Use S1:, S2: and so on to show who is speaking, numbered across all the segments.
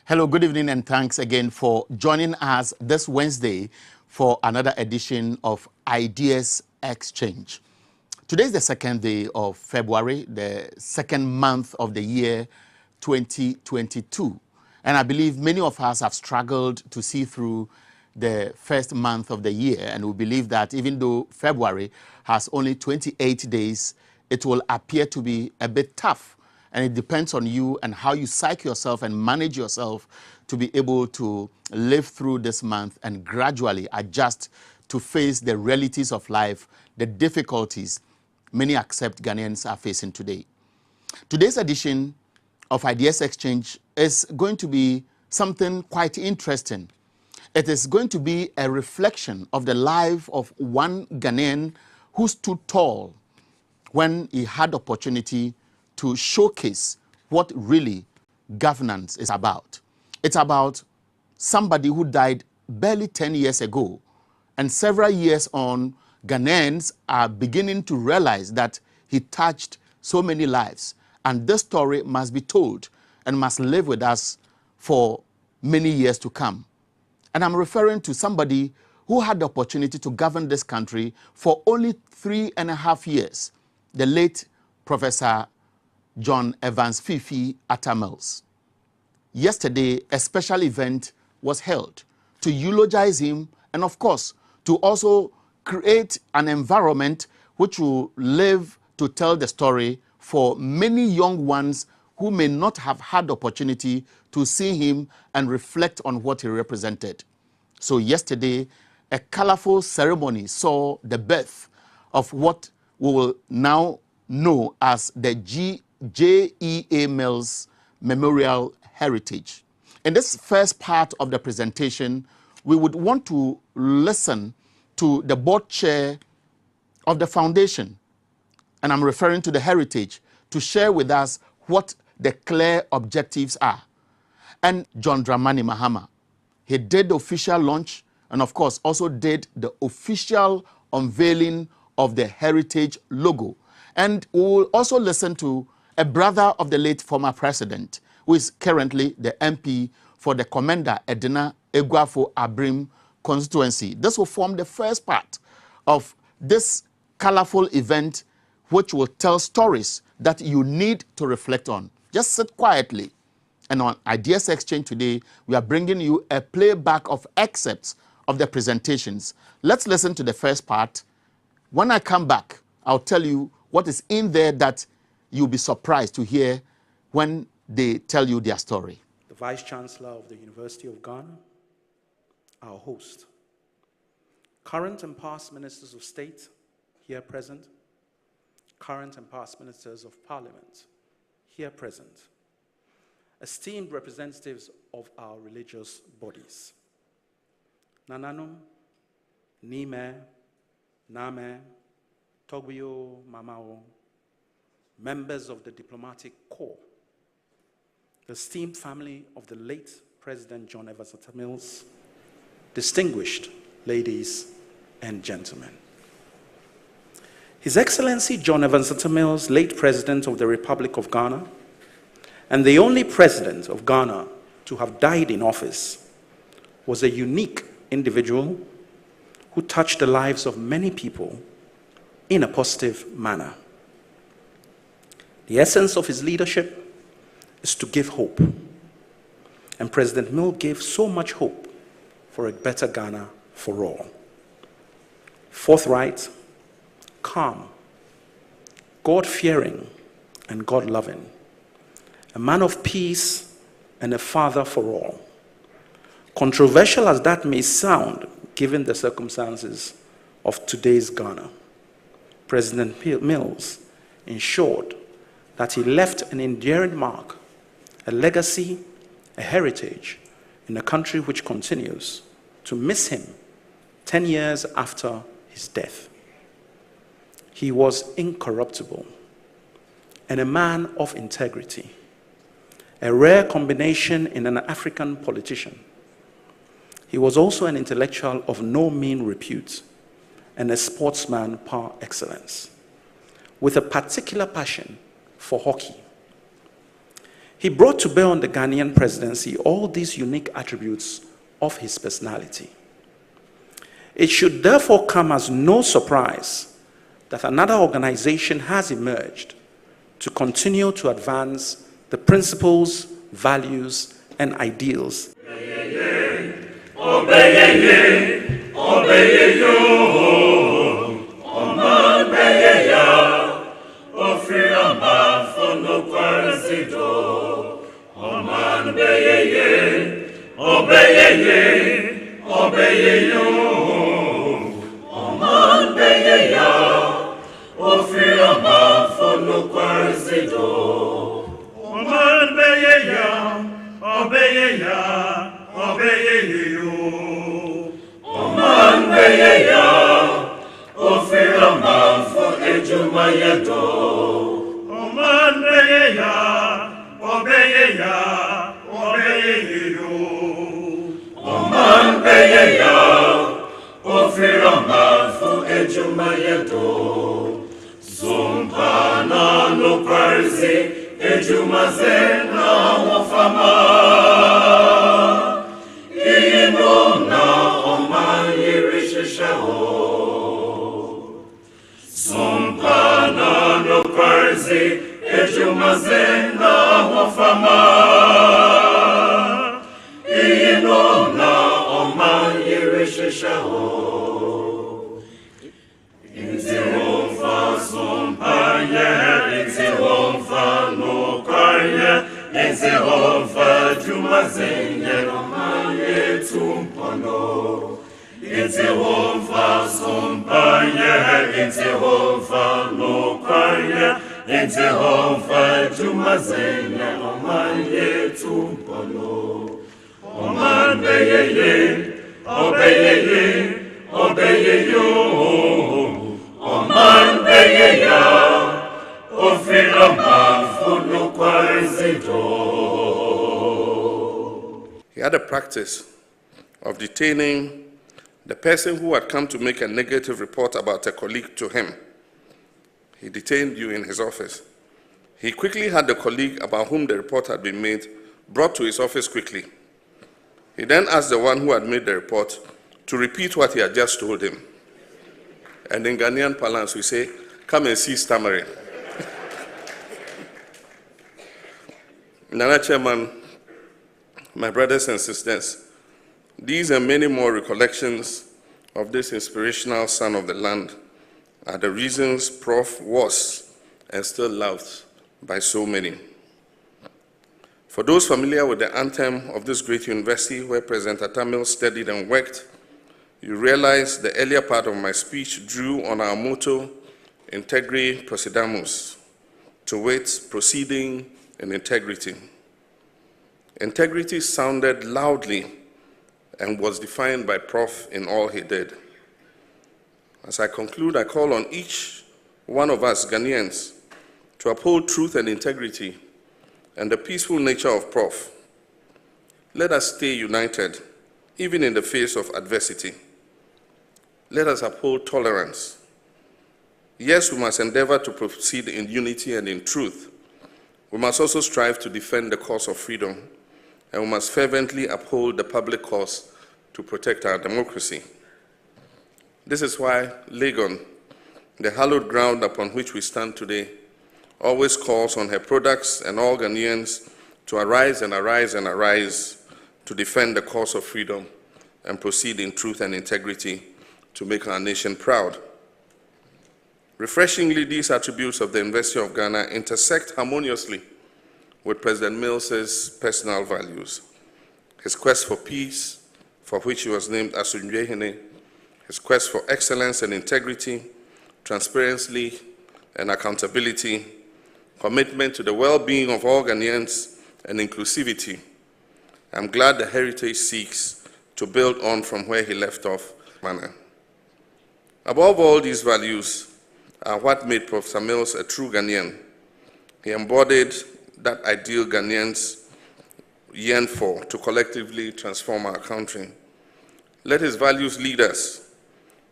S1: Hello, good evening, and thanks again for joining us this Wednesday for another edition of Ideas Exchange. Today is the second day of February, the second month of the year 2022. And I believe many of us have struggled to see through the first month of the year. And we believe that even though February has only 28 days, it will appear to be a bit tough. And it depends on you and how you psych yourself and manage yourself to be able to live through this month and gradually adjust to face the realities of life, the difficulties many accept Ghanaians are facing today. Today's edition of Ideas Exchange is going to be something quite interesting. It is going to be a reflection of the life of one Ghanaian who stood tall when he had opportunity to showcase what really governance is about. It's about somebody who died barely 10 years ago, and several years on, Ghanaians are beginning to realize that he touched so many lives, and this story must be told and must live with us for many years to come. And I'm referring to somebody who had the opportunity to govern this country for only 3.5 years, the late Professor John Evans Fifi Atta Mills. Yesterday, a special event was held to eulogize him and, of course, to also create an environment which will live to tell the story for many young ones who may not have had the opportunity to see him and reflect on what he represented. So yesterday, a colorful ceremony saw the birth of what we will now know as the J.E.A. Mills Memorial Heritage. In this first part of the presentation, we would want to listen to the board chair of the foundation, and I'm referring to the Heritage, to share with us what the clear objectives are. And John Dramani Mahama, he did the official launch and, of course, also did the official unveiling of the Heritage logo. And we will also listen to a brother of the late former president, who is currently the MP for the Commander Edina Eguafo Abrim constituency. This will form the first part of this colorful event, which will tell stories that you need to reflect on. Just sit quietly. And on Ideas Exchange today, we are bringing you a playback of excerpts of the presentations. Let's listen to the first part. When I come back, I'll tell you what is in there that you'll be surprised to hear when they tell you their story.
S2: The Vice Chancellor of the University of Ghana, our host, current and past ministers of state here present, current and past ministers of parliament here present, esteemed representatives of our religious bodies, Nananum, Nime, Name, Togwio, Mamao, members of the diplomatic corps, the esteemed family of the late President John Evans Atta Mills, distinguished ladies and gentlemen. His Excellency John Evans Atta Mills, late President of the Republic of Ghana, and the only President of Ghana to have died in office, was a unique individual who touched the lives of many people in a positive manner. The essence of his leadership is to give hope. And President Mill gave so much hope for a better Ghana for all. Forthright, calm, God-fearing, and God-loving. A man of peace and a father for all. Controversial as that may sound, given the circumstances of today's Ghana, President Mills ensured that he left an enduring mark, a legacy, a heritage in a country which continues to miss him 10 years after his death. He was incorruptible and a man of integrity, a rare combination in an African politician. He was also an intellectual of no mean repute and a sportsman par excellence, with a particular passion for hockey. He brought to bear on the Ghanaian presidency all these unique attributes of his personality. It should therefore come as no surprise that another organization has emerged to continue to advance the principles, values, and ideals
S3: He had a practice of detaining the person who had come to make a negative report about a colleague to him. He detained you in his office. He quickly had the colleague about whom the report had been made brought to his office quickly. He then asked the one who had made the report to repeat what he had just told him. And in Ghanaian parlance, we say, "Come and see stammering." Nana Chairman, my brothers and sisters, these and many more recollections of this inspirational son of the land are the reasons Prof was and still loved by so many. For those familiar with the anthem of this great university where President Atamil studied and worked, you realize the earlier part of my speech drew on our motto, Integri Procedamus, to wit, proceeding in integrity. Integrity sounded loudly and was defined by Prof in all he did. As I conclude, I call on each one of us Ghanaians to uphold truth and integrity and the peaceful nature of Prof. Let us stay united, even in the face of adversity. Let us uphold tolerance. Yes, we must endeavor to proceed in unity and in truth. We must also strive to defend the cause of freedom, and we must fervently uphold the public cause to protect our democracy. This is why Legon, the hallowed ground upon which we stand today, always calls on her products and all Ghanaians to arise and arise and arise to defend the cause of freedom and proceed in truth and integrity to make our nation proud. Refreshingly, these attributes of the University of Ghana intersect harmoniously with President Mills's personal values. His quest for peace, for which he was named Asundwehene, his quest for excellence and integrity, transparency and accountability, commitment to the well-being of all Ghanaians, and inclusivity. I'm glad the heritage seeks to build on from where he left off. Above all, these values are what made Professor Mills a true Ghanaian. He embodied that ideal Ghanaians yearn for, to collectively transform our country. Let his values lead us.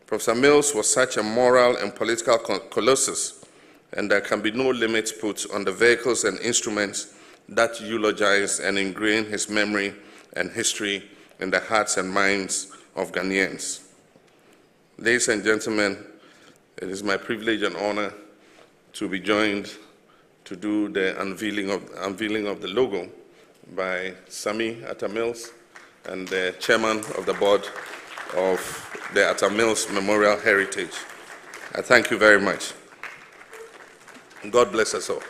S3: Professor Mills was such a moral and political colossus, and there can be no limits put on the vehicles and instruments that eulogize and ingrain his memory and history in the hearts and minds of Ghanaians. Ladies and gentlemen, it is my privilege and honor to be joined to do the unveiling of the logo by Sammy Atta Mills and the chairman of the board of the Atta Mills Memorial Heritage. I thank you very much. God bless us all.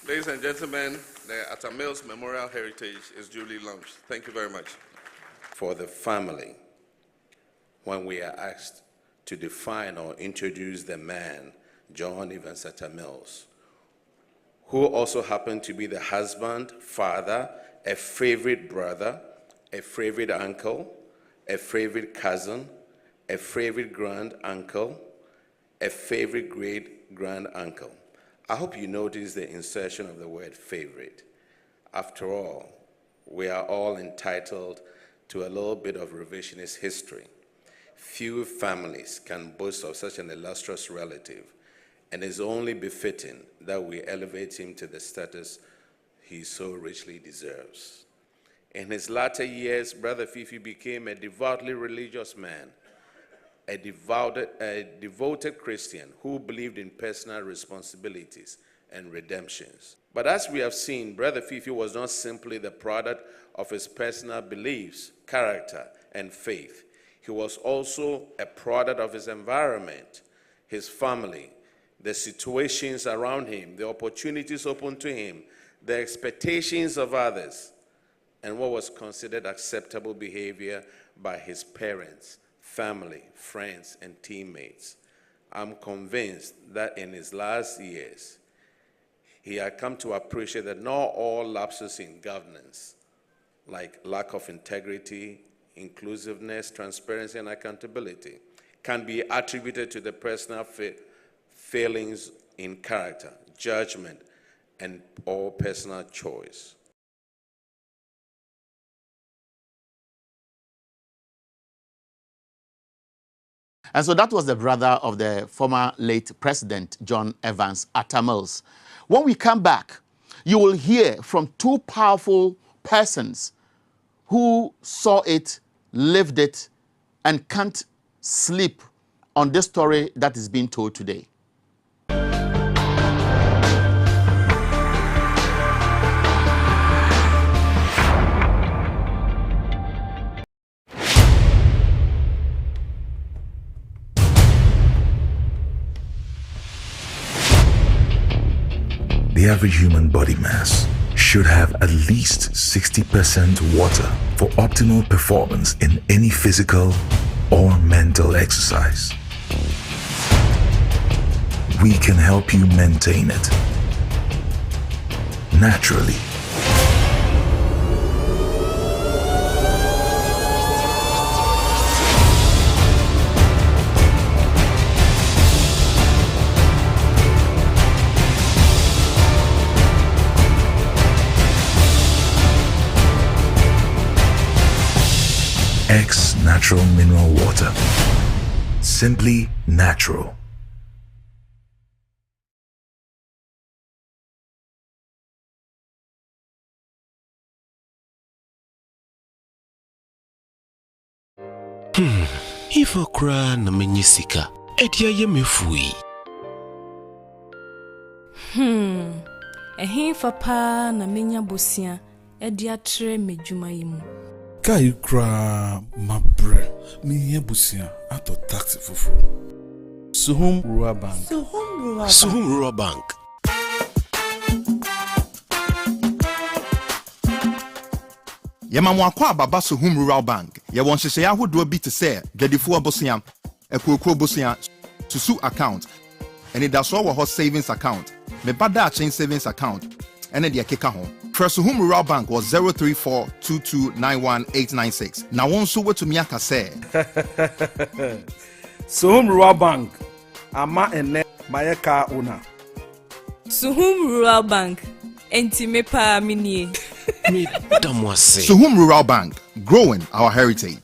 S3: Ladies and gentlemen, the Atta Mills Memorial Heritage is duly launched. Thank you very much.
S4: For the family, when we are asked to define or introduce the man, John Evans Atta Mills, who also happened to be the husband, father, a favorite brother, a favorite uncle, a favorite cousin, a favorite grand uncle, a favorite great grand uncle. I hope you notice the insertion of the word favorite. After all, we are all entitled to a little bit of revisionist history. Few families can boast of such an illustrious relative, and it's only befitting that we elevate him to the status he so richly deserves. In his latter years, Brother Fifi became a devoutly religious man, a devoted Christian who believed in personal responsibilities and redemptions. But as we have seen, Brother Fifi was not simply the product of his personal beliefs, character, and faith. He was also a product of his environment, his family, the situations around him, the opportunities open to him, the expectations of others, and what was considered acceptable behavior by his parents, family, friends, and teammates. I'm convinced that in his last years, he had come to appreciate that not all lapses in governance, like lack of integrity, inclusiveness, transparency, and accountability, can be attributed to the personal failings in character, judgment, and or personal choice.
S1: And so that was the brother of the former late President John Evans Atta Mills. When we come back, you will hear from two powerful persons who saw it, lived it, and can't sleep on this story that is being told today.
S5: The average human body mass should have at least 60% water for optimal performance in any physical or mental exercise. We can help you maintain it naturally. X Natural Mineral Water. Simply natural.
S6: Ifa kra na menyisika. Edia ye mefui.
S7: Ehinfa pa na menya bosia. Edia tre medwuma yimu.
S8: Kai kra mabre. Miye bosia ato taxi fufu. Suhum Rural Bank.
S6: Suhum Rural Bank.
S9: Yemamwa kwa baba Suhum Rural Bank. Ye won hyehyɛ ahodo bi te sɛ dwadifo abosia, ekokro bosia, susu account, and that's all wɔ savings account. Me bada chain savings account. And the keka ho. First Suhum Rural Bank was 034229186. Now one so to me aka say.
S8: Suhum Rural Bank. Ama ene mayeka una.
S7: Suhum Rural Bank. Enti me pa minie.
S9: Suhum Rural Bank, growing our heritage.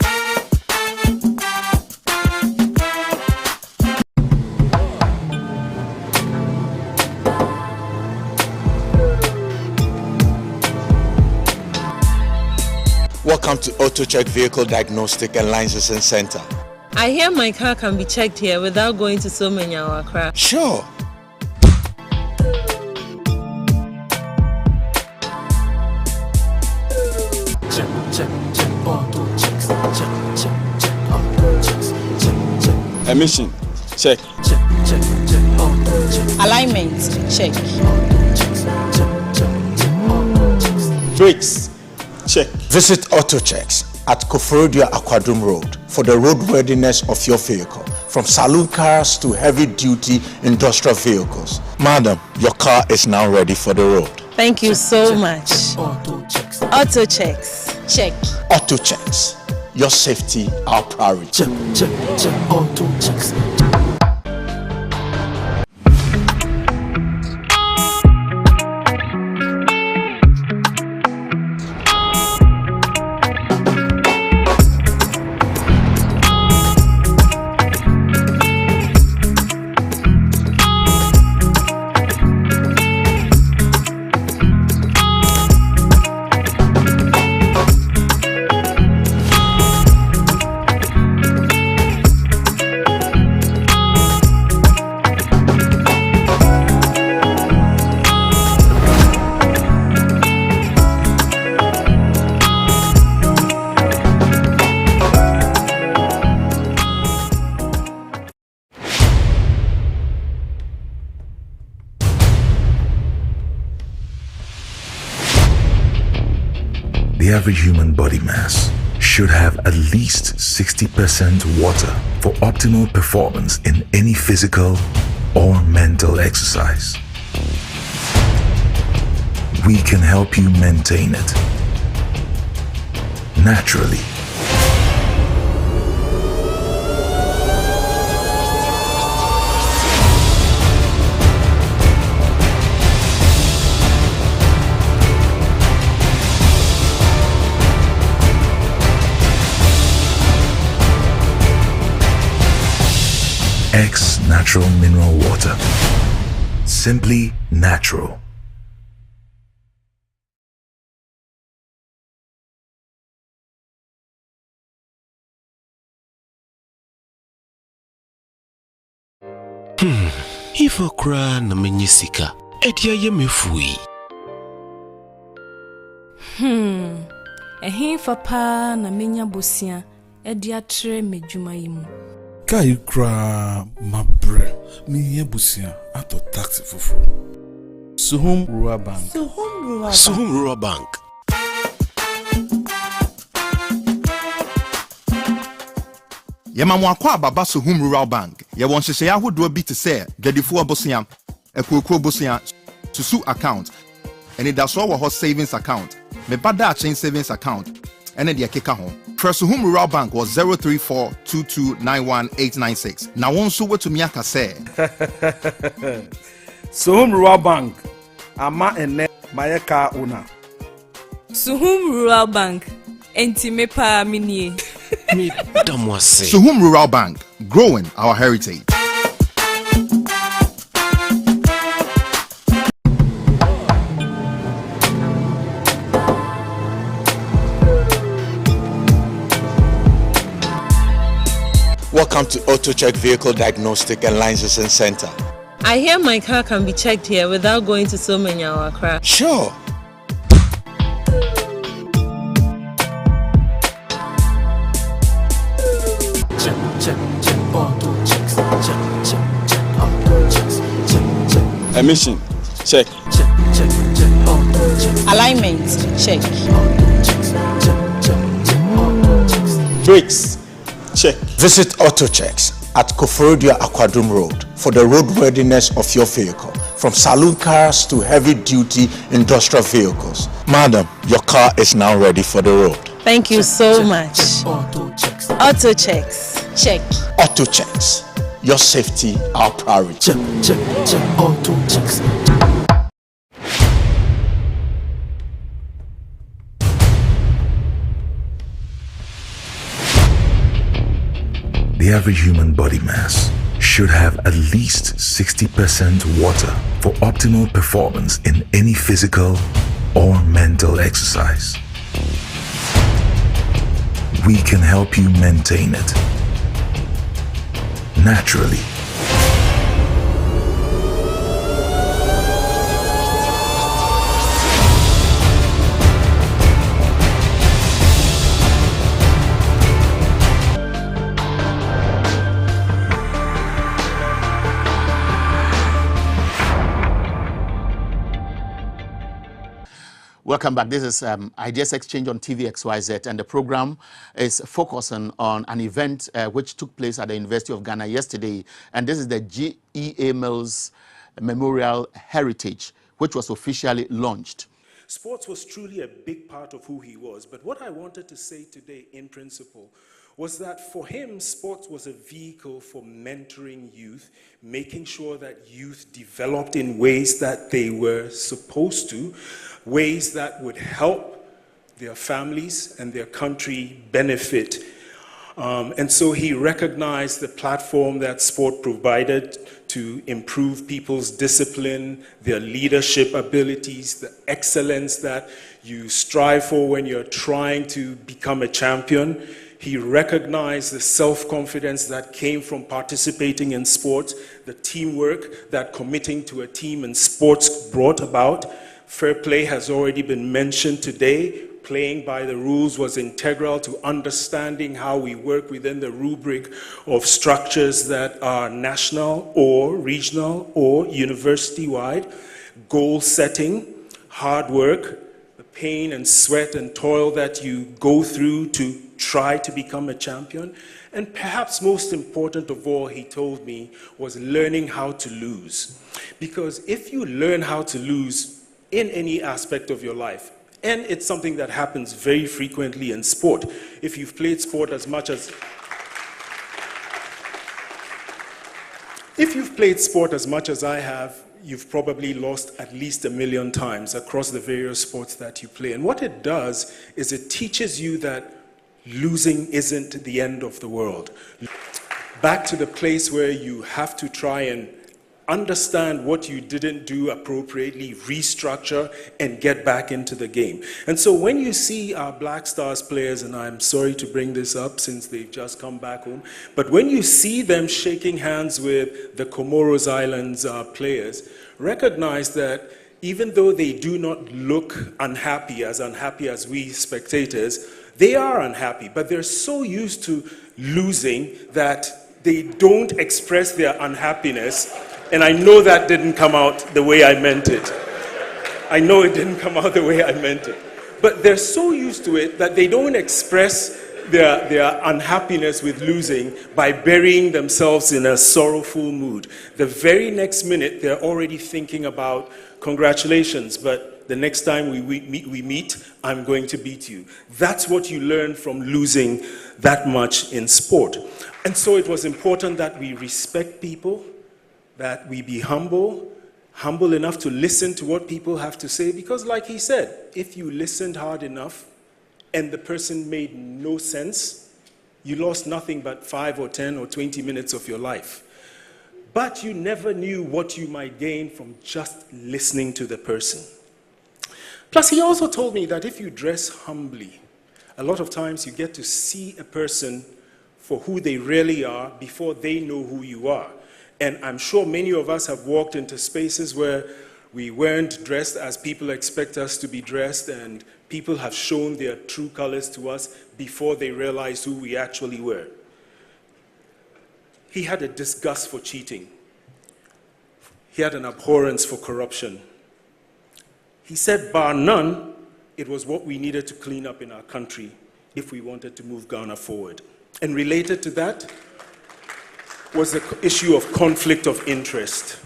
S10: Welcome to AutoCheck Vehicle Diagnostic and Licensing Center.
S11: I hear my car can be checked here without going to so many hour crash.
S10: Sure.
S12: Emission, check.
S11: Alignment, check.
S12: Brakes, check.
S10: Visit AutoChecks at Koforidua Aquadrum Road for the roadworthiness of your vehicle, from saloon cars to heavy-duty industrial vehicles. Madam, your car is now ready for the road.
S11: Thank you so much. AutoChecks, check.
S10: AutoChecks, your safety, our priority.
S13: AutoChecks.
S5: The average human body mass should have at least 60% water for optimal performance in any physical or mental exercise. We can help you maintain it naturally. X Natural Mineral Water. Simply natural.
S6: Ifa kra na menyisika. Edia ye mefui.
S7: Ehinfa pa na menya bosia. Edia tre medwuma yimu.
S8: Kai kra mabre. Miye bosia ato taxi fufu. Suhum Rural Bank.
S6: Suhum Rural Bank.
S9: Yemamwa kwa baba Suhum Rural Bank. Ye won hyehyɛ ahodo bi te sɛ dwadifo abosia, ekokro bosia, susu account, and that's all wɔ savings account. Me bada chain savings account, and the keka ho. First Suhum Rural Bank was 034229186. Now one so to me aka say.
S8: Suhum Rural Bank. Ama ene mayeka una.
S7: Suhum Rural Bank. Enti me pa minie.
S9: Suhum Rural Bank, growing our heritage.
S10: Welcome to AutoCheck Vehicle Diagnostic and Licensing Center.
S11: I hear my car can be checked here without going to so many Accra.
S10: Sure.
S13: Check, check, check, auto checks. Check, check, check, auto checks. Check, check.
S12: Emission, check.
S13: Check, check, check, auto checks.
S11: Alignment, check.
S13: Auto checks. Check, check, check, auto checks.
S12: Brakes, check.
S10: Visit AutoChecks at Keynote Aquadrum Road for the roadworthiness of your vehicle, from saloon cars to heavy-duty industrial vehicles. Madam, your car is now ready for the road.
S11: Thank you so much.
S13: Auto checks.
S11: Auto checks, check.
S10: AutoChecks, your safety, our priority.
S13: Check, check, check, auto checks.
S5: The average human body mass should have at least 60% water for optimal performance in any physical or mental exercise. We can help you maintain it naturally.
S1: Welcome back. This is Ideas Exchange on Tvxyz, and the program is focusing on an event which took place at the University of Ghana yesterday, and this is the G.E.A. Mills Memorial Heritage, which was officially launched.
S2: Sports was truly a big part of who he was, but what I wanted to say today in principle was that for him, sports was a vehicle for mentoring youth, making sure that youth developed in ways that they were supposed to, ways that would help their families and their country benefit. And so he recognized the platform that sport provided to improve people's discipline, their leadership abilities, the excellence that you strive for when you're trying to become a champion. He recognized the self-confidence that came from participating in sports, the teamwork that committing to a team in sports brought about. Fair play has already been mentioned today. Playing by the rules was integral to understanding how we work within the rubric of structures that are national or regional or university-wide. Goal setting, hard work, the pain and sweat and toil that you go through to try to become a champion. And perhaps most important of all, he told me, was learning how to lose. Because if you learn how to lose in any aspect of your life, and it's something that happens very frequently in sport. If you've played sport as much as I have, you've probably lost at least 1 million times across the various sports that you play. And what it does is it teaches you that losing isn't the end of the world. Back to the place where you have to try and understand what you didn't do appropriately, restructure, and get back into the game. And so when you see our Black Stars players, and I'm sorry to bring this up since they've just come back home, but when you see them shaking hands with the Comoros Islands players, recognize that even though they do not look unhappy as we spectators, they are unhappy, but they're so used to losing that they don't express their unhappiness. And I know that didn't come out the way I meant it. I know it didn't come out the way I meant it. But they're so used to it that they don't express their unhappiness with losing by burying themselves in a sorrowful mood. The very next minute, they're already thinking about, congratulations, but the next time we meet, I'm going to beat you. That's what you learn from losing that much in sport. And so it was important that we respect people, that we be humble enough to listen to what people have to say, because like he said, if you listened hard enough and the person made no sense, you lost nothing but 5 or 10 or 20 minutes of your life. But you never knew what you might gain from just listening to the person. Plus, he also told me that if you dress humbly, a lot of times you get to see a person
S14: for who they really are before they know who you are. And I'm sure many of us have walked into spaces where we weren't dressed as people expect us to be dressed, and people have shown their true colors to us before they realized who we actually were. He had a disgust for cheating. He had an abhorrence for corruption. He said, bar none, it was what we needed to clean up in our country if we wanted to move Ghana forward. And related to that was the issue of conflict of interest.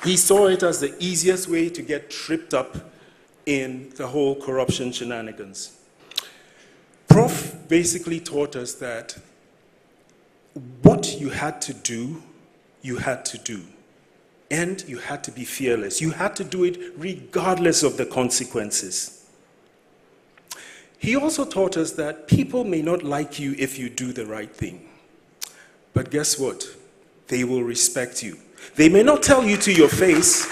S14: He saw it as the easiest way to get tripped up in the whole corruption shenanigans. Prof basically taught us that what you had to do, you had to do. And you had to be fearless. You had to do it regardless of the consequences. He also taught us that people may not like you if you do the right thing. But guess what? They will respect you. They may not tell you to your face.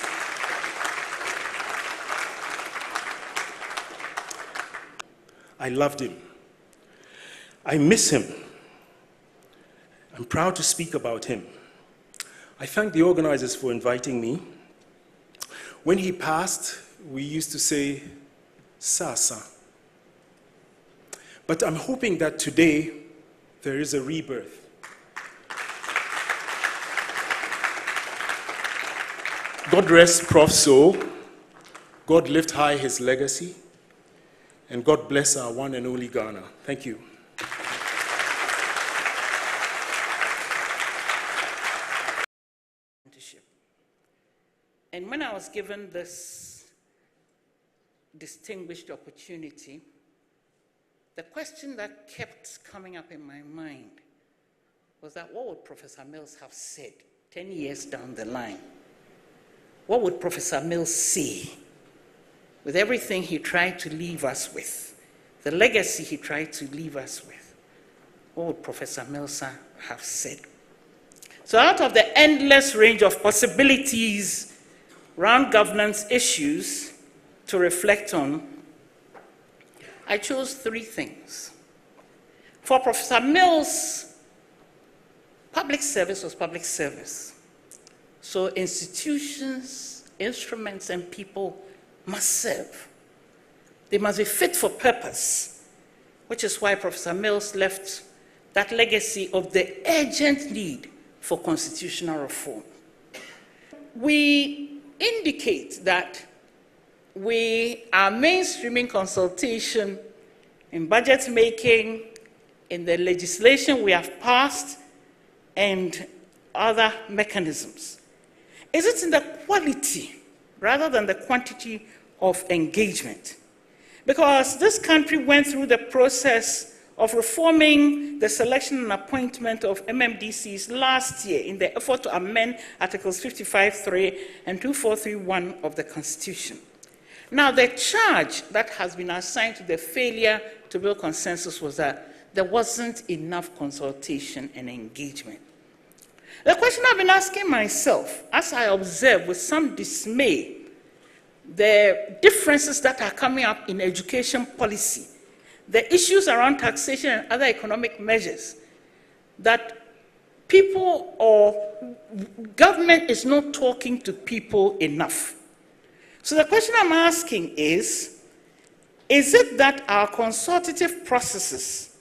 S14: I loved him. I miss him. I'm proud to speak about him. I thank the organizers for inviting me. When he passed, we used to say, Sasa. But I'm hoping that today there is a rebirth. God rest Prof's soul. God lift high his legacy. And God bless our one and only Ghana. Thank you.
S15: And when I was given this distinguished opportunity, the question that kept coming up in my mind was that what would Professor Mills have said 10 years down the line? What would Professor Mills say with everything he tried to leave us with, the legacy he tried to leave us with? What would Professor Mills have said? So out of the endless range of possibilities around governance issues to reflect on, I chose 3 things. For Professor Mills, public service was public service. So institutions, instruments, and people must serve. They must be fit for purpose, which is why Professor Mills left that legacy of the urgent need for constitutional reform. We indicate that we are mainstreaming consultation in budget making, in the legislation we have passed, and other mechanisms. Is it in the quality rather than the quantity of engagement? Because this country went through the process of reforming the selection and appointment of MMDCs last year in the effort to amend Articles 55.3 and 2431 of the Constitution. Now, the charge that has been assigned to the failure to build consensus was that there wasn't enough consultation and engagement. The question I've been asking myself, as I observe with some dismay the differences that are coming up in education policy, the issues around taxation and other economic measures, that people or government is not talking to people enough. So the question I'm asking is it that our consultative processes,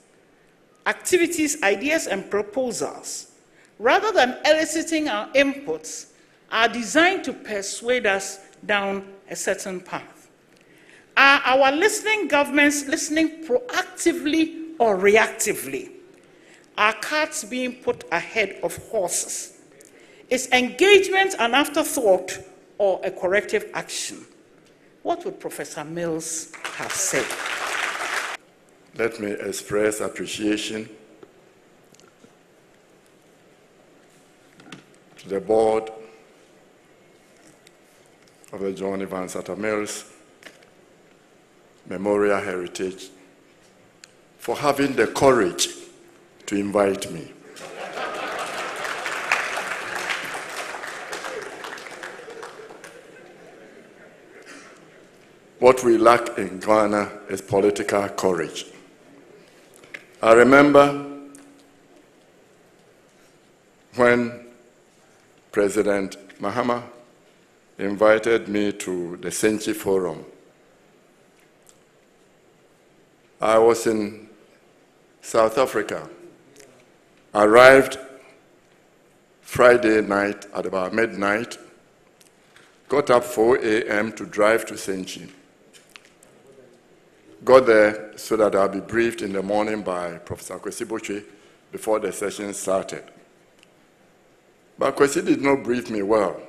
S15: activities, ideas, and proposals, rather than eliciting our inputs, are designed to persuade us down a certain path? Are our listening governments listening proactively or reactively? Are carts being put ahead of horses? Is engagement an afterthought or a corrective action? What would Professor Mills have said?
S3: Let me express appreciation to the board of the John Evans Atta Mills Memorial Heritage for having the courage to invite me. What we lack in Ghana is political courage. I remember
S16: when President Mahama invited me to the Senchi Forum. I was in South Africa, arrived Friday night at about midnight, got up 4 a.m. to drive to Senchi. Got there so that I'll be briefed in the morning by Professor Kwesi Botwe before the session started. But Kwesi did not brief me well.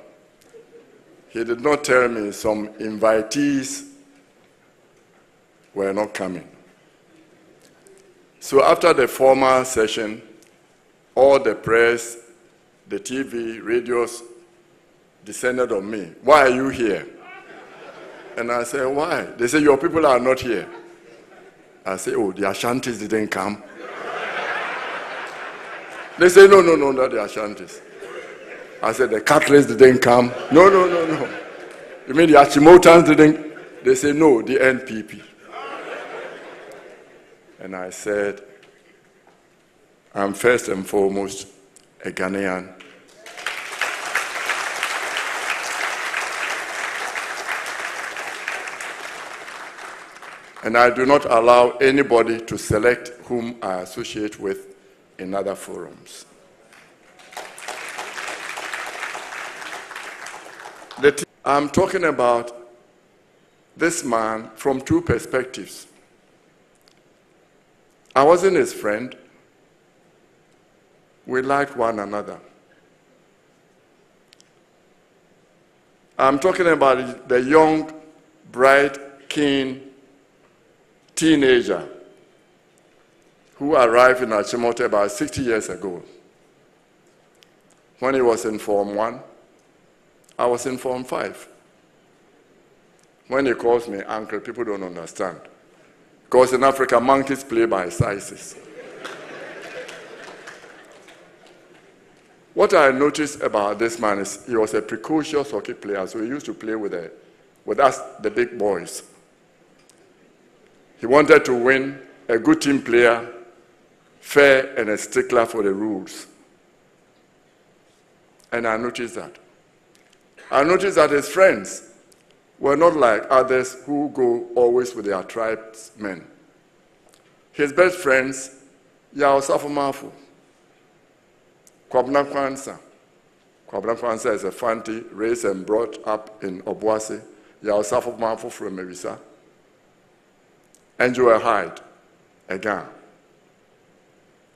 S16: He did not tell me some invitees were not coming. So after the formal session, all the press, the TV, radios descended on me. Why are you here? And I said, why? They said, your people are not here. I said, oh, the Ashantis didn't come. They say, no, not the Ashantis. I said, the Catholics didn't come. No. You mean the Achimotans didn't? They say, no, the NPP. And I said, I'm first and foremost a Ghanaian. And I do not allow anybody to select whom I associate with in other forums. I'm talking about this man from two perspectives. I wasn't his friend. We liked one another. I'm talking about the young, bright, keen teenager who arrived in Achimota about 60 years ago. When he was in Form 1, I was in Form 5. When he calls me uncle, people don't understand. Because in Africa, monkeys play by sizes. What I noticed about this man is he was a precocious hockey player, so he used to play with us, the big boys. He wanted to win, a good team player, fair and a stickler for the rules. And I noticed that. I noticed that his friends were not like others who go always with their tribesmen. His best friends, Yao Safumafu, Kwabna Kwanza. Kwabna Kwanza is a Fanti, raised and brought up in Obuasi. Yao Safumafu from Merisa. And Joel Hyde, again.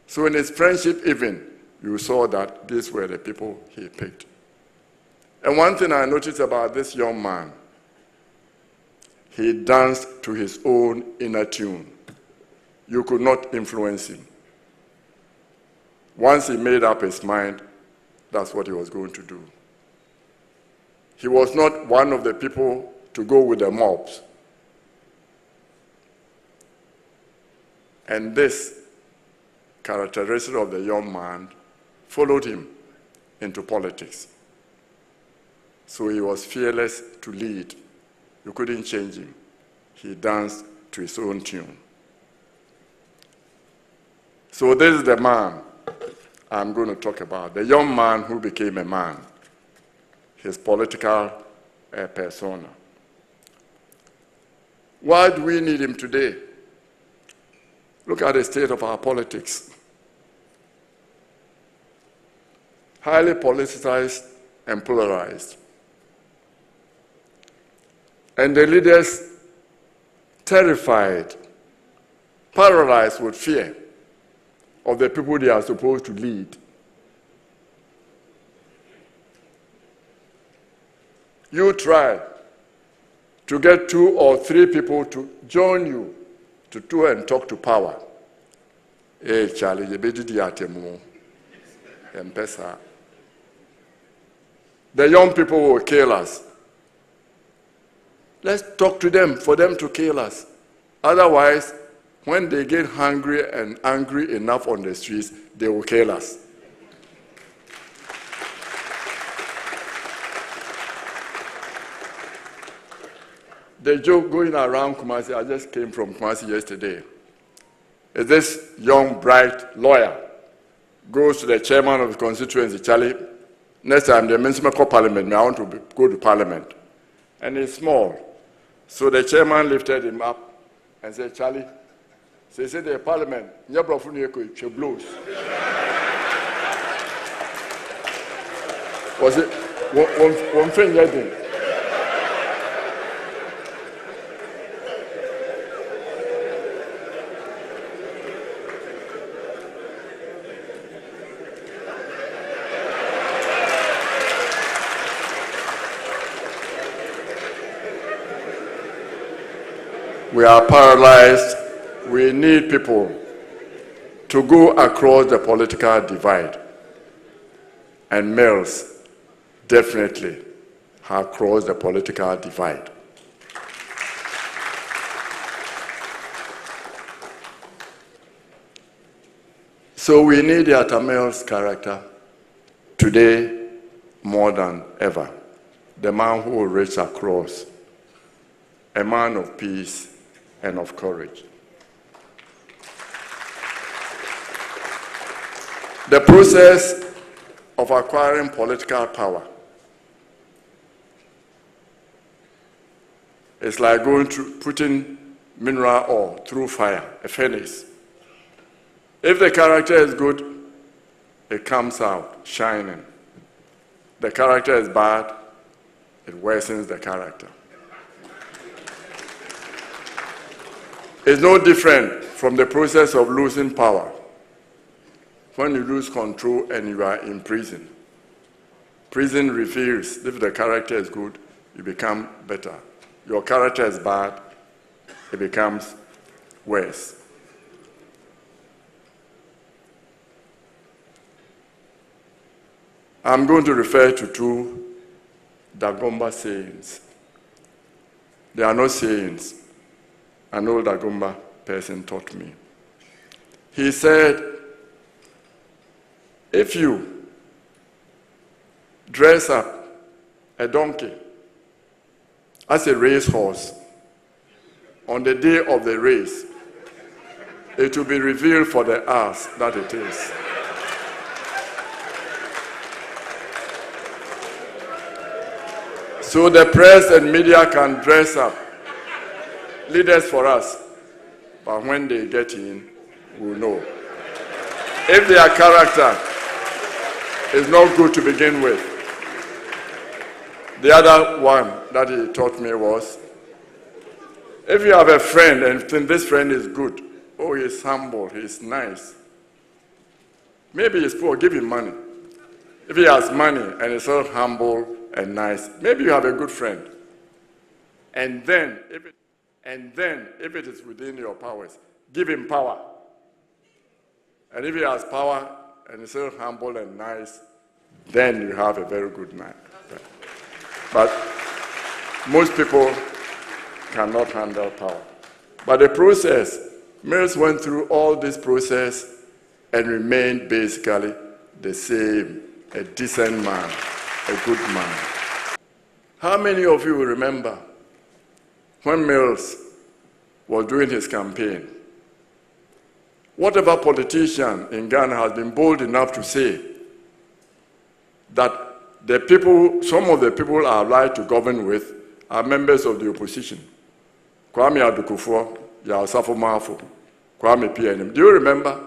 S16: So in his friendship even, you saw that these were the people he picked. And one thing I noticed about this young man, he danced to his own inner tune. You could not influence him. Once he made up his mind, that's what he was going to do. He was not one of the people to go with the mobs. And this characteristic of the young man followed him into politics. So he was fearless to lead. You couldn't change him. He danced to his own tune. So this is the man I'm going to talk about, the young man who became a man, his political persona. Why do we need him today? Look at the state of our politics. Highly politicized and polarized. And the leaders terrified, paralyzed with fear of the people they are supposed to lead. You try to get 2 or 3 people to join you to tour and talk to power. Hey, Charlie, you better do atemu. M-Pesa. The young people will kill us. Let's talk to them for them to kill us. Otherwise, when they get hungry and angry enough on the streets, they will kill us. The joke going around Kumasi, I just came from Kumasi yesterday, is this young, bright lawyer goes to the chairman of the constituency, Charlie, next time the minister call parliament, I want to go to parliament. And he's small. So the chairman lifted him up and said, Charlie, so he said, the parliament, blows. Was it one thing I did? We are paralyzed. We need people to go across the political divide. And males definitely have crossed the political divide. So we need the Atamel's character today more than ever. The man who will reach across, a man of peace and of courage. The process of acquiring political power is like going to putting mineral ore through fire, a furnace. If the character is good, it comes out shining. The character is bad, it worsens the character. It's no different from the process of losing power. When you lose control and you are in prison, prison reveals if the character is good, you become better. Your character is bad, it becomes worse. I'm going to refer to two Dagomba sayings. They are not sayings. An old Dagomba person taught me. He said, if you dress up a donkey as a racehorse on the day of the race, it will be revealed for the ass that it is. So the press and media can dress up leaders for us, but when they get in, we'll know. If their character is not good to begin with. The other one that he taught me was, if you have a friend and think this friend is good, oh, he's humble, he's nice, maybe he's poor, give him money. If he has money and he's so humble and nice, maybe you have a good friend. And then, if it is within your powers, give him power. And if he has power and he's so humble and nice, then you have a very good man. But most people cannot handle power. But the process, Mills went through all this process and remained basically the same, a decent man, a good man. How many of you remember when Mills was doing his campaign? Whatever politician in Ghana has been bold enough to say that the people, some of the people are allowed to govern with are members of the opposition. Kwame Adukufo, Yaosafo Mafo, Kwame PNM. Do you remember?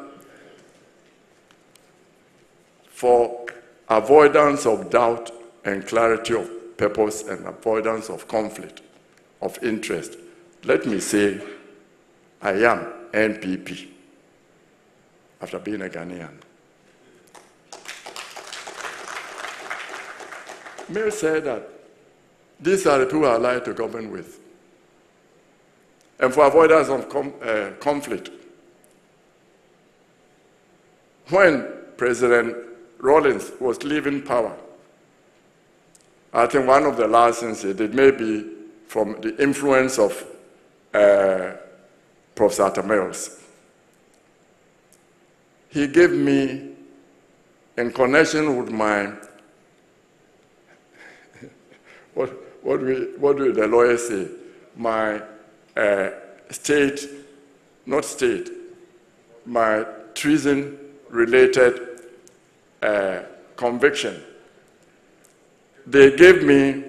S16: For avoidance of doubt and clarity of purpose and avoidance of conflict of interest, let me say I am NPP after being a Ghanaian. Mill said that these are the people I like to govern with. And for avoidance of conflict, when President Rawlings was leaving power, I think one of the last things he did may be from the influence of Professor Atamels. He gave me, in connection with my, what do the lawyers say? My my treason-related conviction. They gave me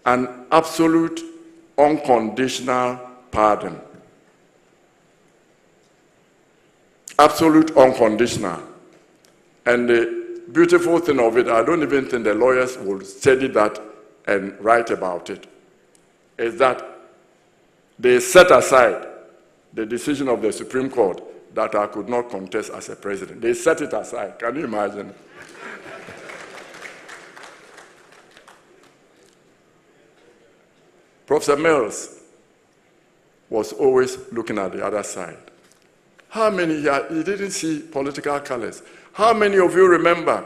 S16: an absolute unconditional pardon. Absolute unconditional. And the beautiful thing of it, I don't even think the lawyers will study that and write about it, is that they set aside the decision of the Supreme Court that I could not contest as a president. They set it aside. Can you imagine? Professor Mills was always looking at the other side. How many, he didn't see political colors. How many of you remember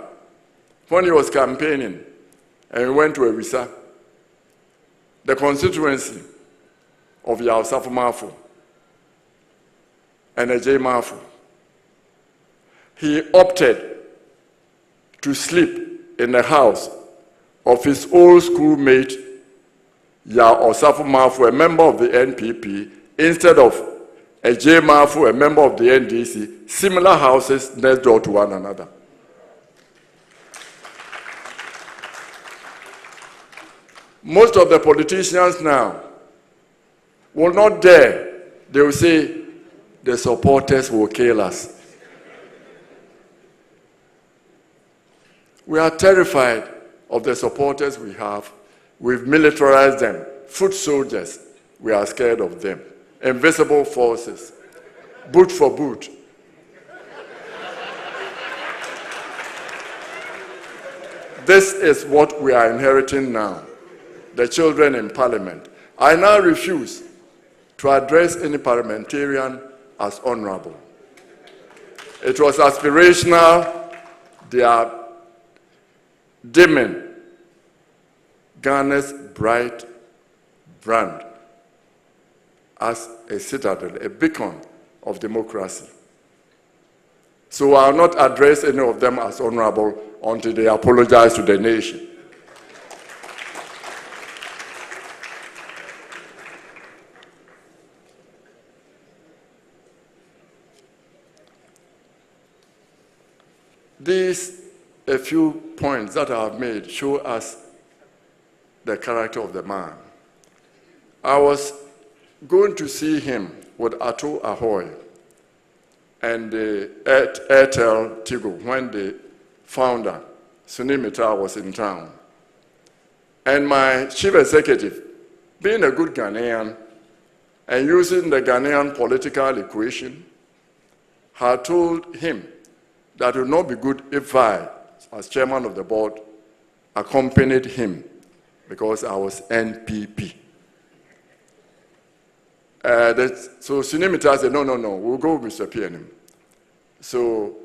S16: when he was campaigning and he went to Evisa, the constituency of Yaosafo Mafu and Ejay Mafu? He opted to sleep in the house of his old schoolmate, Yaosafo Mafu, a member of the NPP, instead of Ejay Mafu, a member of the NDC, similar houses next door to one another. Most of the politicians now will not dare. They will say, the supporters will kill us. We are terrified of the supporters we have. We've militarized them. Foot soldiers, we are scared of them. Invisible forces, boot for boot. This is what we are inheriting now, the children in parliament. I now refuse to address any parliamentarian as honorable. It was aspirational. They are dimming Ghana's bright brand as a citadel, a beacon of democracy. So I will not address any of them as honorable until they apologize to the nation. These, a few points that I have made, show us the character of the man. I was going to see him with Ato Ahoy and Airtel Tigo when the founder, Suni Mitar, was in town. And my chief executive, being a good Ghanaian and using the Ghanaian political equation, had told him that it would not be good if I, as chairman of the board, accompanied him because I was NPP. So Sunimita said, no, we'll go with Mr. PNM. So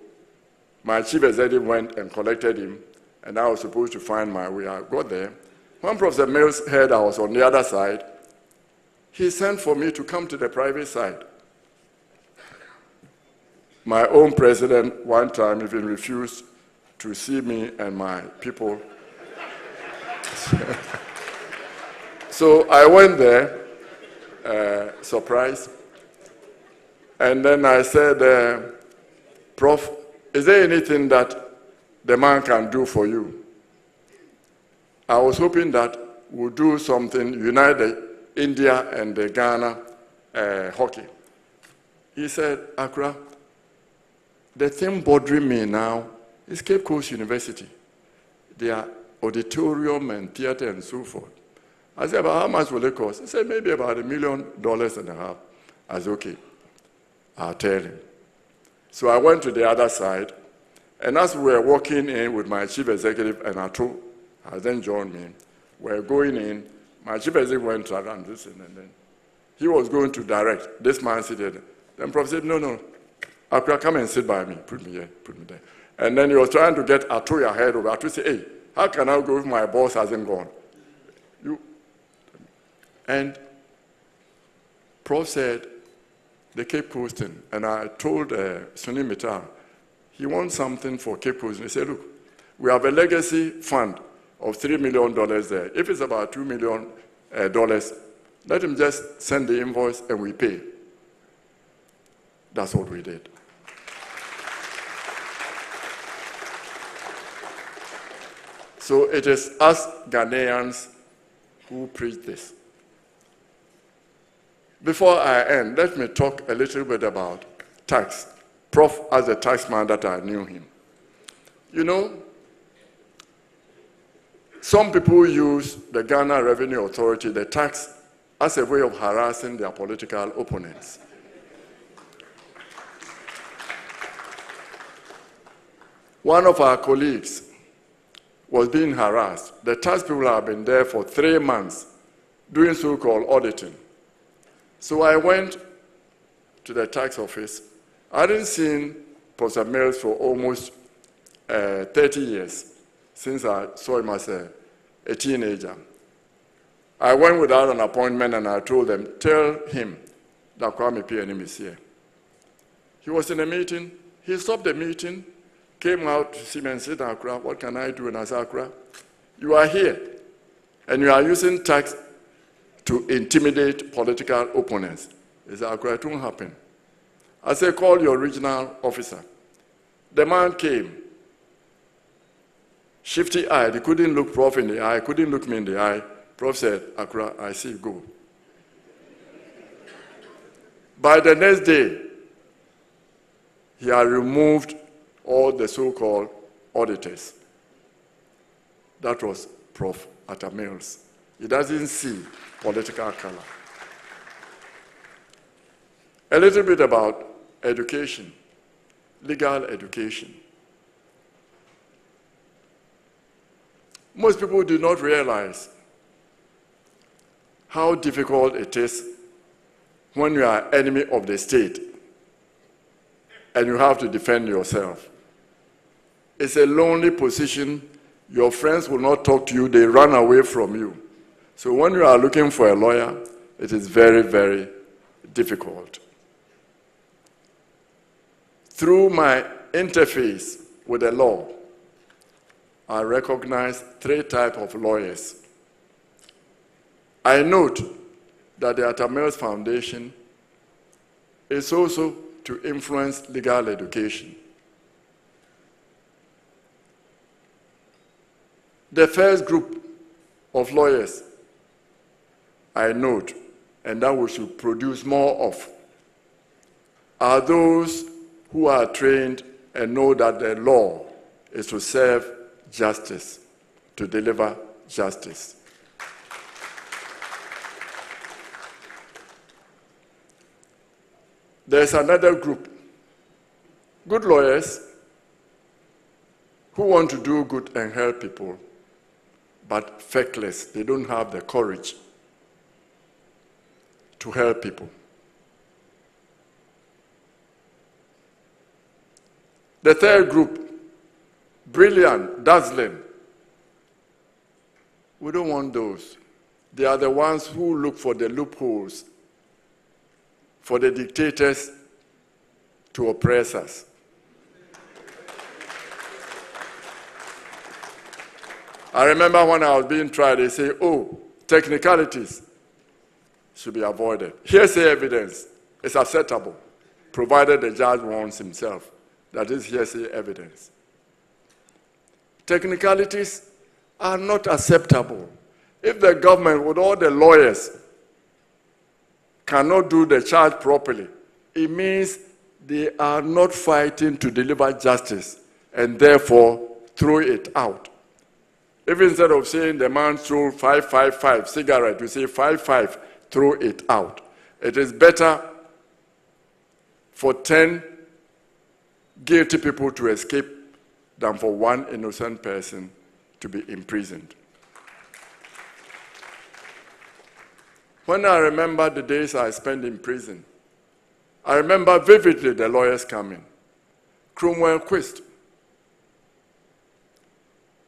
S16: my chief executive went and collected him, and I was supposed to find my way. I got there. When Professor Mills heard I was on the other side, he sent for me to come to the private side. My own president one time even refused to see me and my people. So I went there, surprised, and then I said, Prof, is there anything that the man can do for you? I was hoping that we'll do something, unite India and the Ghana hockey. He said, Accra, the thing bothering me now is Cape Coast University. Their auditorium and theater and so forth. I said, about how much will it cost? He said, maybe about $1.5 million. I said, okay, I'll tell him. So I went to the other side, and as we were walking in with my chief executive and Ato, has then joined me, we were going in, my chief executive went around this, and then he was going to direct. This man seated. Then Prof said, no, Accra, come and sit by me. Put me here, put me there. And then he was trying to get Ato ahead of Ato. Said, hey, how can I go if my boss hasn't gone? And Prof said, the Cape Coasting, and I told Suni Mitar, he wants something for Cape Coasting. He said, look, we have a legacy fund of $3 million there. If it's about $2 million, let him just send the invoice and we pay. That's what we did. So it is us Ghanaians who preach this. Before I end, let me talk a little bit about tax. Prof, as a taxman that I knew him. You know, some people use the Ghana Revenue Authority, the tax, as a way of harassing their political opponents. One of our colleagues was being harassed. The tax people have been there for 3 months doing so-called auditing. So I went to the tax office. I hadn't seen Professor Mills for almost 30 years, since I saw him as a teenager. I went without an appointment and I told them, tell him that Kwame PNM is here. He was in a meeting. He stopped the meeting, came out to see me and said, Accra, what can I do? And I said, Accra, you are here and you are using tax to intimidate political opponents. He said, Accra, it won't happen. I said, call your regional officer. The man came, shifty-eyed. He couldn't look Prof in the eye, couldn't look me in the eye. Prof said, Accra, I see, go. By the next day, he had removed all the so-called auditors. That was Prof. Atta Mills. He doesn't see political color. A little bit about education, legal education. Most people do not realize how difficult it is when you are enemy of the state and you have to defend yourself. It's a lonely position. Your friends will not talk to you. They run away from you. So when you are looking for a lawyer, it is very, very difficult. Through my interface with the law, I recognize 3 types of lawyers. I note that the Atta Mills Foundation is also to influence legal education. The first group of lawyers I note, and that we should produce more of, are those who are trained and know that the law is to serve justice, to deliver justice. There's another group, good lawyers who want to do good and help people, but feckless. They don't have the courage to help people. The third group, brilliant, dazzling. We don't want those. They are the ones who look for the loopholes, for the dictators to oppress us. I remember when I was being tried, they say, oh, technicalities should be avoided. Hearsay evidence is acceptable, provided the judge warns himself. That is hearsay evidence. Technicalities are not acceptable. If the government, with all the lawyers, cannot do the charge properly, it means they are not fighting to deliver justice and therefore throw it out. If instead of saying the man stole 555 cigarette, you say 55, throw it out. It is better for 10 guilty people to escape than for 1 innocent person to be imprisoned. When I remember the days I spent in prison, I remember vividly the lawyers coming. Cromwell Quist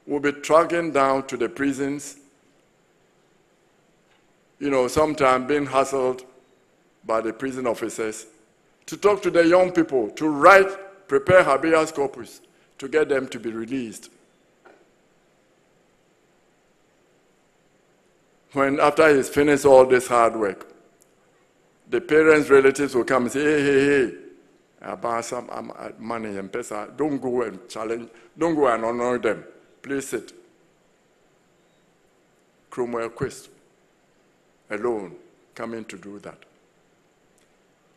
S16: will be tracking down to the prisons, sometimes being hassled by the prison officers, to talk to the young people, to prepare habeas corpus, to get them to be released. When after he's finished all this hard work, the parents' relatives will come and say, hey, about some money and pesa, don't go and challenge, don't go and honor them. Please sit. Cromwell Quist alone coming to do that.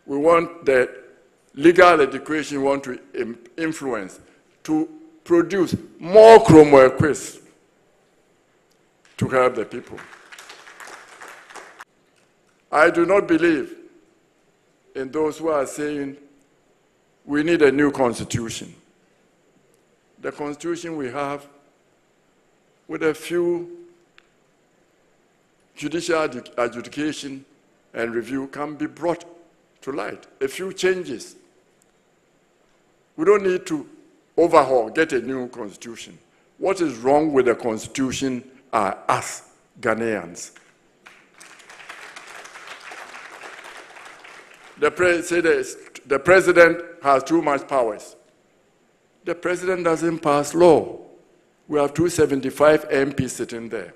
S16: We want the legal education we want to influence to produce more Cromwell Quists to help the people. I do not believe in those who are saying we need a new constitution. The constitution we have, with a few judicial adjudication and review, can be brought to light. A few changes. We don't need to overhaul, get a new constitution. What is wrong with the constitution are us, Ghanaians. The president has too much powers. The president doesn't pass law. We have 275 MPs sitting there.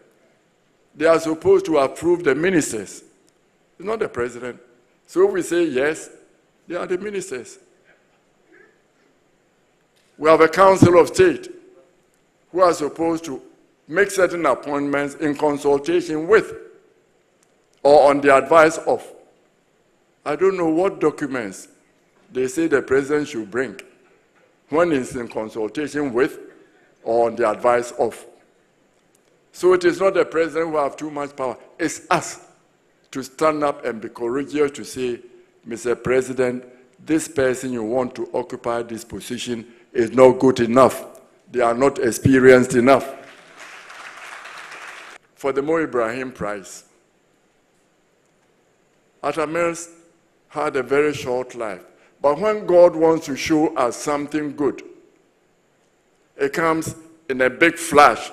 S16: They are supposed to approve the ministers. It's not the president. So if we say yes, they are the ministers. We have a council of state who are supposed to make certain appointments in consultation with or on the advice of. I don't know what documents they say the president should bring when he's in consultation with or on the advice of. So it is not the president who have too much power. It's us to stand up and be courageous to say, Mr. President, this person you want to occupy this position is not good enough. They are not experienced enough. For the Mo Ibrahim Prize, Atta Mills had a very short life. But when God wants to show us something good, it comes in a big flash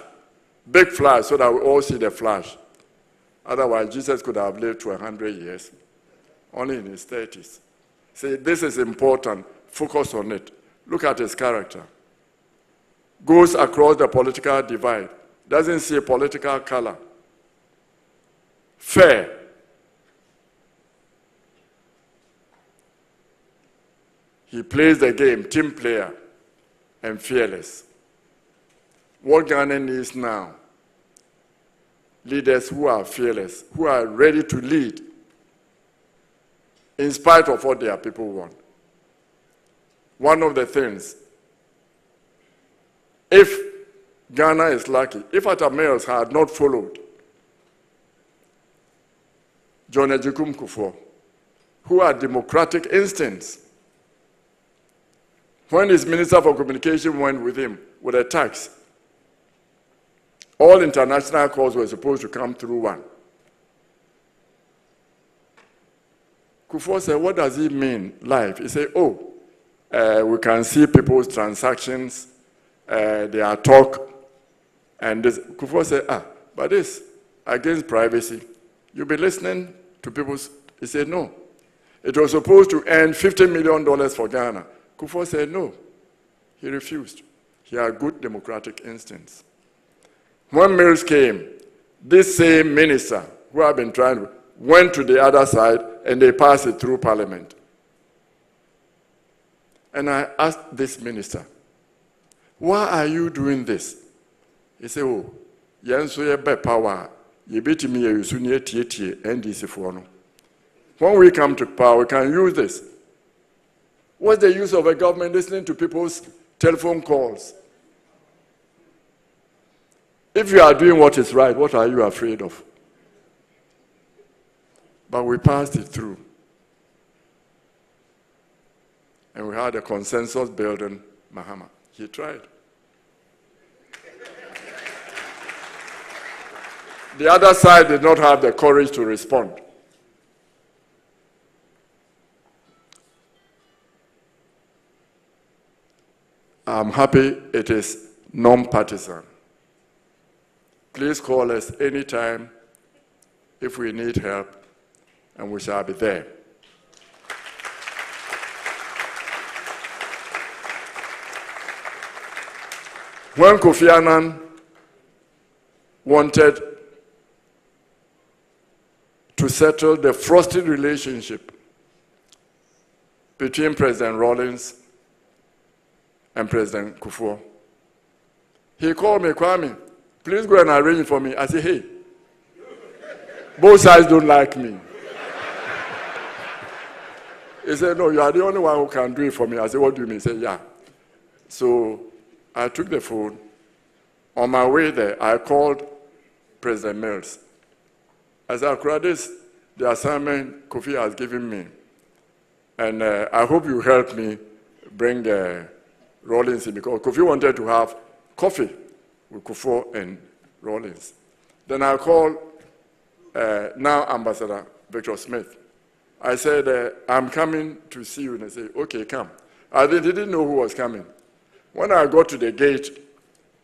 S16: so that we all see the flash. Otherwise, Jesus could have lived to 100 years, only in his 30s. See, this is important. Focus on it. Look at his character. Goes across the political divide. Doesn't see political color. Fair. He plays the game, team player, and fearless. What Ghana needs now, leaders who are fearless, who are ready to lead, in spite of what their people want. One of the things, if Ghana is lucky, if Atta Mills had not followed John Agyekum Kufuor, who had democratic instincts, when his Minister for Communication went with him with a tax, all international calls were supposed to come through one. Kufuor said, what does it mean, live? He said, we can see people's transactions, their talk, and this. Kufuor said, but this, against privacy. You'll be listening to people's. He said, no. It was supposed to earn $50 million for Ghana. Kufuor said no. He refused. He had good democratic instincts. When Mills came, this same minister who had been trying went to the other side and they passed it through Parliament. And I asked this minister, why are you doing this? He said, power. When we come to power, we can use this. What's the use of a government listening to people's telephone calls? If you are doing what is right, what are you afraid of? But we passed it through. And we had a consensus building Mahama. He tried. The other side did not have the courage to respond. I'm happy it is non-partisan. Please call us anytime if we need help, and we shall be there. When Kofi Annan wanted to settle the frosty relationship between President Rawlings and President Kufuor, he called me, Kwame, please go and arrange it for me. I said, hey, Both sides don't like me. He said, no, you are the only one who can do it for me. I said, what do you mean? He said, yeah. So I took the phone. On my way there, I called President Mills. I said, Akura, this the assignment Kofi has given me. And I hope you help me bring Rawlings in, because Kofi wanted to have coffee with Kufuor and Rawlings. Then I called now Ambassador Victor Smith. I said, I'm coming to see you. And they said, okay, come. I didn't know who was coming. When I got to the gate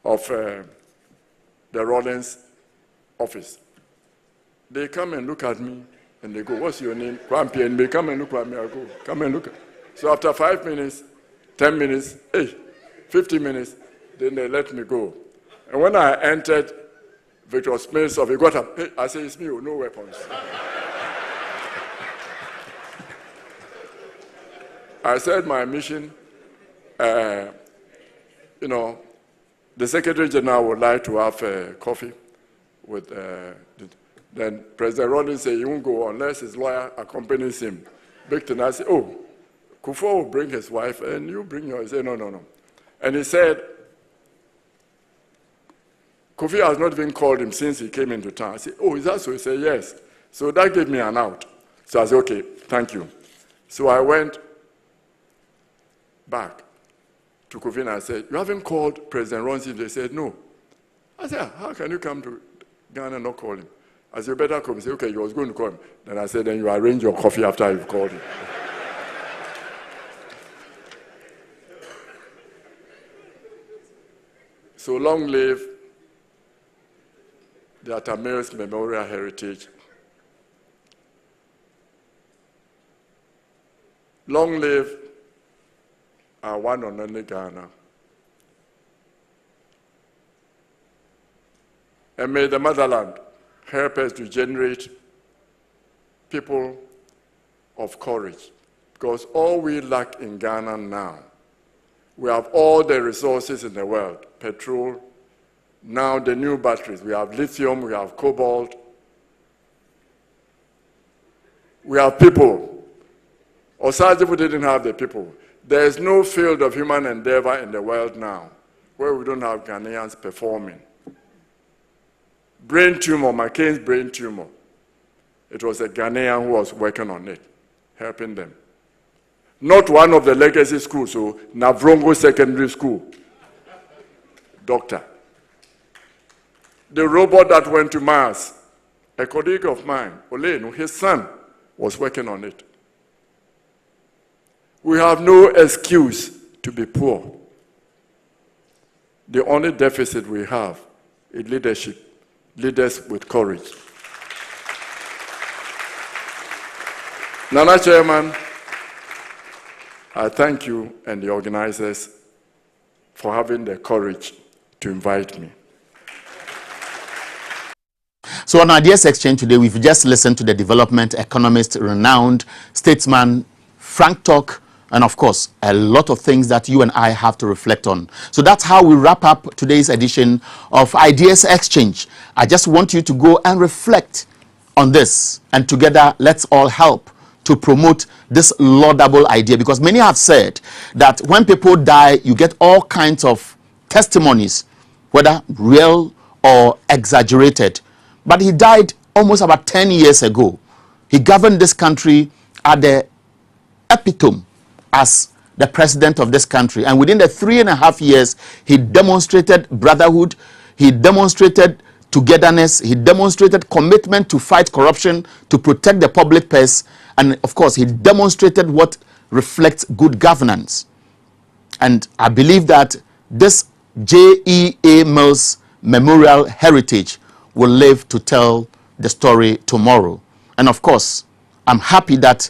S16: of the Rawlings office, they come and look at me, and they go, what's your name? Kwampi. And they come and look at me. I go, come and look at me. So after 5 minutes, 10 minutes, 15 minutes, then they let me go. And when I entered Victor Smith's office, he got up. Hey, I said, it's me, no weapons. I said my mission, you know, the Secretary General would like to have coffee with, then President Rawlings said he won't go unless his lawyer accompanies him. Bigton, I said, oh, Kufuor will bring his wife and you bring yours. He said, no, no, no. And he said, Kofi has not even called him since he came into town. I said, oh, is that so? He said, yes. So that gave me an out. So I said, okay, thank you. So I went back to Kofi and I said, you haven't called President Rawlings? They said, no. I said, how can you come to Ghana and not call him? I said, you better come. He said, okay, you was going to call him. Then I said, then you arrange your coffee after you've called him. So long live the Atamils Memorial Heritage. Long live our one and only Ghana. And may the motherland help us to generate people of courage. Because all we lack in Ghana now, we have all the resources in the world, petrol, now the new batteries. We have lithium, we have cobalt. We have people. Osajifu didn't have the people. There is no field of human endeavor in the world now where we don't have Ghanaians performing. Brain tumor, McCain's brain tumor. It was a Ghanaian who was working on it, helping them. Not one of the legacy schools, so Navrongo Secondary School. Doctor. The robot that went to Mars, a colleague of mine, Olenu, his son, was working on it. We have no excuse to be poor. The only deficit we have is leadership. Leaders with courage. Nana Chairman, I thank you and the organizers for having the courage to invite me.
S1: So on Ideas Exchange today, we've just listened to the development economist, renowned statesman, frank talk, and of course, a lot of things that you and I have to reflect on. So that's how we wrap up today's edition of Ideas Exchange. I just want you to go and reflect on this, and together, let's all help to promote this laudable idea, because many have said that when people die, you get all kinds of testimonies, whether real or exaggerated. But he died almost about 10 years ago. He governed this country at the epitome as the president of this country. And within the 3.5 years, he demonstrated brotherhood, he demonstrated togetherness, he demonstrated commitment to fight corruption, to protect the public purse, and of course, he demonstrated what reflects good governance. And I believe that this J.E.A. Mills Memorial Heritage will live to tell the story tomorrow. And of course, I'm happy that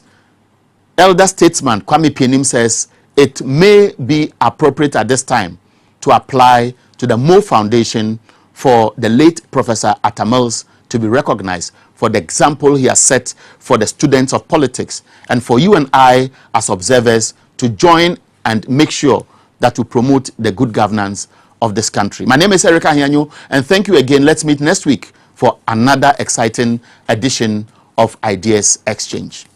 S1: elder statesman Kwame Pianim says it may be appropriate at this time to apply to the Mo Foundation for the late Professor Atta Mills to be recognized for the example he has set for the students of politics, and for you and I as observers to join and make sure that we promote the good governance of this country. My name is Erica Hianyo, and thank you again. Let's meet next week for another exciting edition of Ideas Exchange.